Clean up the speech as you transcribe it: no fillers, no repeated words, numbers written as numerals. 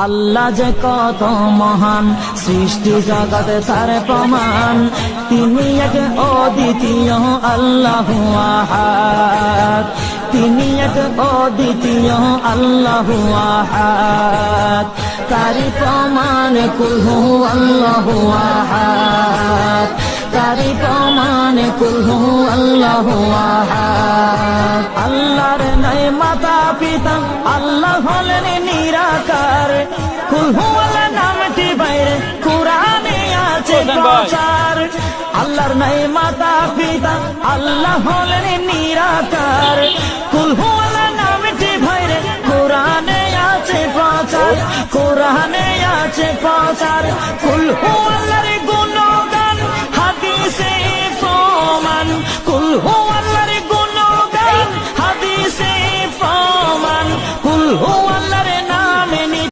আল্লাহ যে কত মহান, সৃষ্টি জগতে তার প্রমাণ। তিনি এক অদ্বিতীয় আল্লাহু আহাদ, তিনি এক অদ্বিতীয় আল্লাহু আহাদ। তারি প্রমাণ কুল হু আল্লাহু আহাদ, তারি প্রমাণ কুল হু আল্লাহু আহাদ। আল্লাহর নাই মাতা পিতা, আল্লাহ হলেন নিরাকার। কুল হু আল্লাহ নামটি বাইরে কুরআনে আছে প্রচার। আল্লাহর নাই মাতা পিতা, আল্লাহ হলেন নিরাকার। কুল হু আল্লাহ নামটি বাইরে কুরআনে আছে প্রচার, কুরআনে আছে প্রচার। কুল হু আল্লাহ